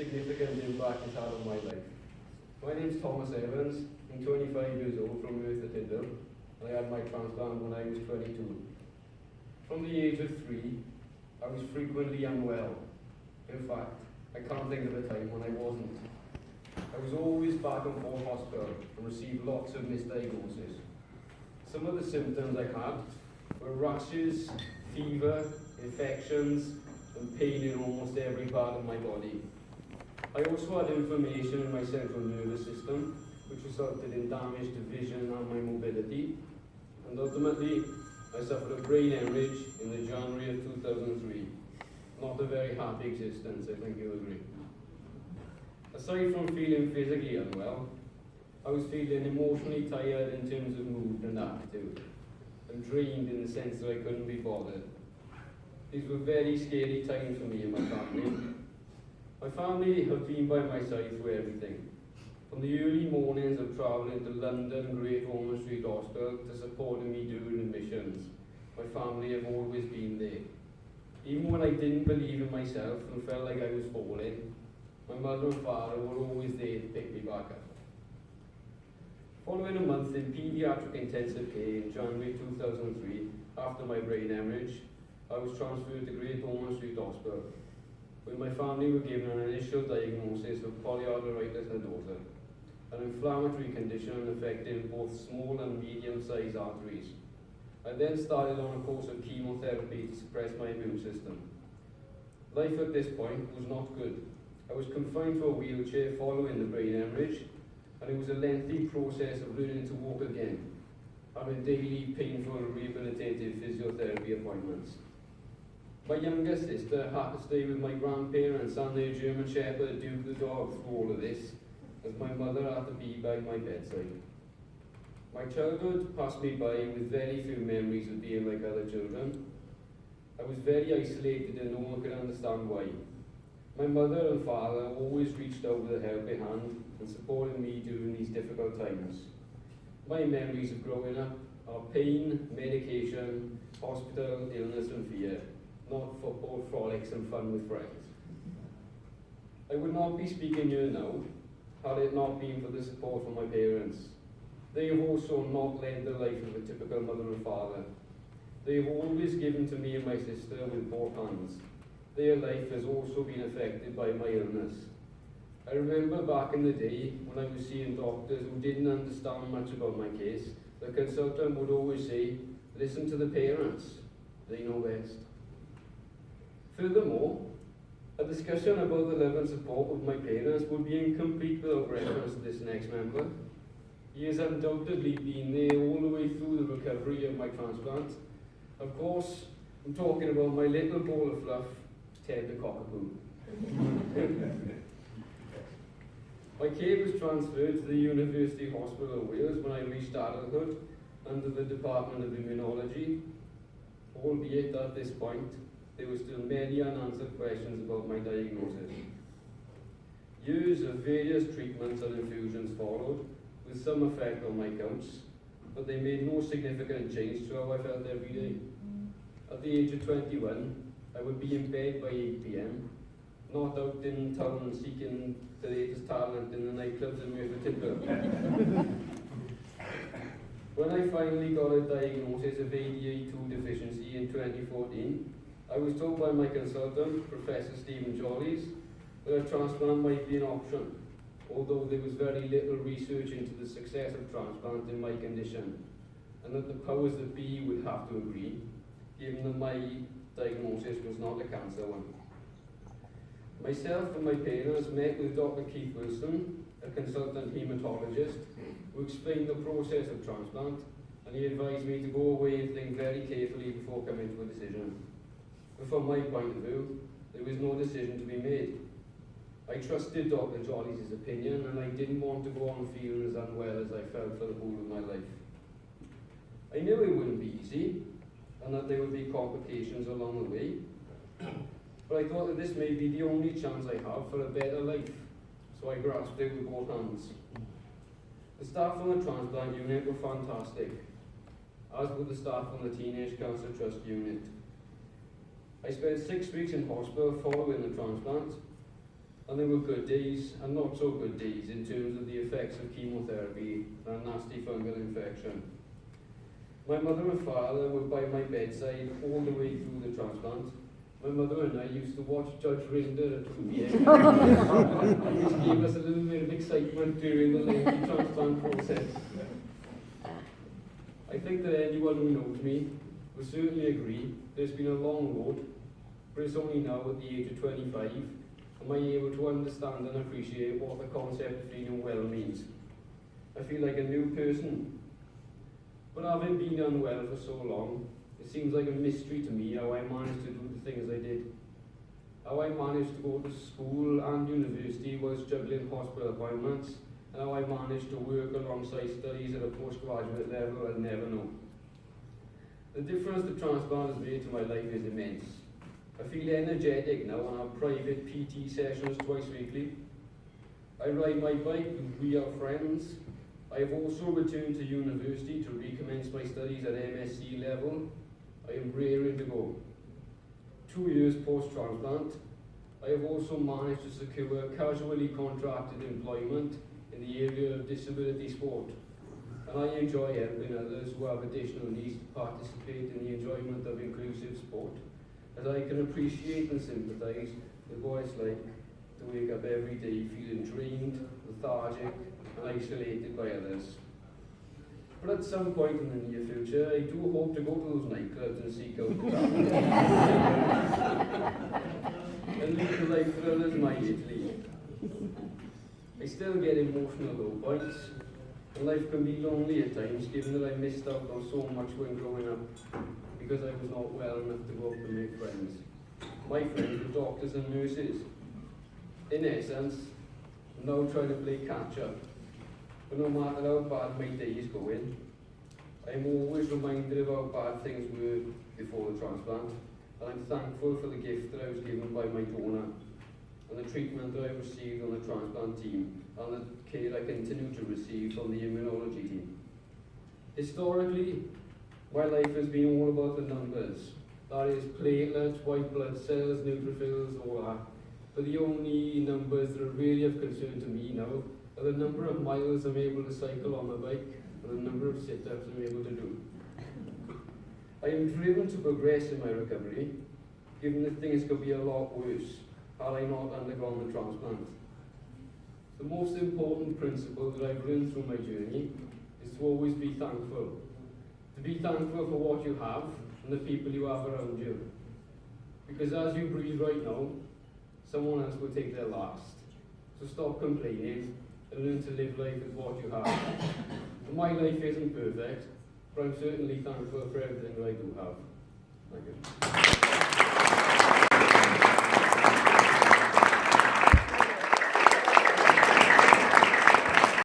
significant impact it's had on my life. My name's Thomas Evans. I'm 25 years old from Merthyr Tydfil, and I had my transplant when I was 22. From the age of 3, I was frequently unwell. In fact, I can't think of a time when I wasn't. I was always back and forth hospital and received lots of misdiagnoses. Some of the symptoms I had were rashes, fever, infections, and pain in almost every part of my body. I also had inflammation in my central nervous system, which resulted in damage to vision and my mobility. And ultimately, I suffered a brain hemorrhage in the January of 2003. Not a very happy existence, I think you'll agree. Aside from feeling physically unwell, I was feeling emotionally tired in terms of mood and attitude, and drained in the sense that I couldn't be bothered. These were very scary times for me and my family. My family have been by my side through everything. From the early mornings of travelling to London Great Ormond Street Hospital to supporting me during admissions, my family have always been there. Even when I didn't believe in myself and felt like I was falling, my mother and father were always there to pick me back up. Following a month in paediatric intensive care in January 2003, after my brain hemorrhage, I was transferred to Great Ormond Street Hospital, where my family were given an initial diagnosis of polyarteritis nodosa, an inflammatory condition affecting both small and medium-sized arteries. I then started on a course of chemotherapy to suppress my immune system. Life at this point was not good. I was confined to a wheelchair following the brain hemorrhage, and it was a lengthy process of learning to walk again, having daily painful rehabilitative physiotherapy appointments. My younger sister had to stay with my grandparents and their German Shepherd Duke the dog through all of this, as my mother had to be by my bedside. My childhood passed me by with very few memories of being like other children. I was very isolated and no one could understand why. My mother and father always reached out with a helping hand and supported me during these difficult times. My memories of growing up are pain, medication, hospital, illness and fear, not football frolics and fun with friends. I would not be speaking here now had it not been for the support from my parents. They have also not led the life of a typical mother and father. They have always given to me and my sister with both hands. Their life has also been affected by my illness. I remember back in the day when I was seeing doctors who didn't understand much about my case, the consultant would always say, listen to the parents, they know best. Furthermore, a discussion about the love and support of my parents would be incomplete without reference to this next member. He has undoubtedly been there all the way through the recovery of my transplant. Of course, I'm talking about my little ball of fluff, Ted the cockapoo. My care was transferred to the University Hospital of Wales when I reached adulthood under the Department of Immunology, albeit at this point there were still many unanswered questions about my diagnosis. Years of various treatments and infusions followed, with some effect on my counts, but they made no significant change to how I felt every day. At the age of 21, I would be in bed by 8 p.m, not out in town seeking the latest talent in the nightclubs in Merthyr Tydfil. When I finally got a diagnosis of ADA2 deficiency in 2014, I was told by my consultant, Professor Stephen Jollies, that a transplant might be an option, although there was very little research into the success of transplant in my condition, and that the powers that be would have to agree, given that my diagnosis was not a cancer one. Myself and my parents met with Dr. Keith Wilson, a consultant hematologist, who explained the process of transplant, and he advised me to go away and think very carefully before coming to a decision. But from my point of view, there was no decision to be made. I trusted Dr. Jollies' opinion, and I didn't want to go on feeling as unwell as I felt for the whole of my life. I knew it wouldn't be easy, and that there would be complications along the way, but I thought that this may be the only chance I have for a better life, so I grasped it with both hands. The staff on the transplant unit were fantastic, as were the staff on the Teenage Cancer Trust unit. I spent 6 weeks in hospital following the transplant, And there were good days and not so good days in terms of the effects of chemotherapy and a nasty fungal infection. My mother and father were by my bedside all the way through the transplant. My mother and I used to watch Judge Rinder at 2 p.m. which gave us a little bit of excitement during the lengthy transplant process. I think that anyone who knows me will certainly agree there's been a long road, but it's only now at the age of 25 am I able to understand and appreciate what the concept of feeling well means. I feel like a new person. But having been unwell for so long, it seems like a mystery to me how I managed to do the things I did. How I managed to go to school and university whilst juggling hospital appointments, and how I managed to work alongside studies at a postgraduate level, I'll never know. The difference the transplant has made to my life is immense. I feel energetic now and have private PT sessions twice weekly. I ride my bike with real friends. I have also returned to university to recommence my studies at MSc level. I am raring to go. 2 years post-transplant, I have also managed to secure casually contracted employment in the area of disability sport. And I enjoy helping others who have additional needs to participate in the enjoyment of inclusive sport, as I can appreciate and sympathise with what it's like to wake up every day feeling drained, lethargic, and isolated by others. But at some point in the near future, I do hope to go to those nightclubs and seek out the and live the life that others might lead. I still get emotional low points, and life can be lonely at times, given that I missed out on so much when growing up, because I was not well enough to go out and make friends. My friends were doctors and nurses. In essence, I'm now trying to play catch up. But no matter how bad my day is going, I'm always reminded of how bad things were before the transplant, and I'm thankful for the gift that I was given by my donor, and the treatment that I received on the transplant team, and the care I continue to receive from the immunology team. Historically, my life has been all about the numbers. That is platelets, white blood cells, neutrophils, all that. But the only numbers that are really of concern to me now are the number of miles I'm able to cycle on my bike and the number of sit-ups I'm able to do. I am driven to progress in my recovery, given that things could be a lot worse had I not undergone the transplant. The most important principle that I've learned through my journey is to always be thankful. To be thankful for what you have and the people you have around you. Because as you breathe right now, someone else will take their last. So stop complaining and learn to live life with what you have. And my life isn't perfect, but I'm certainly thankful for everything that I do have. Thank you.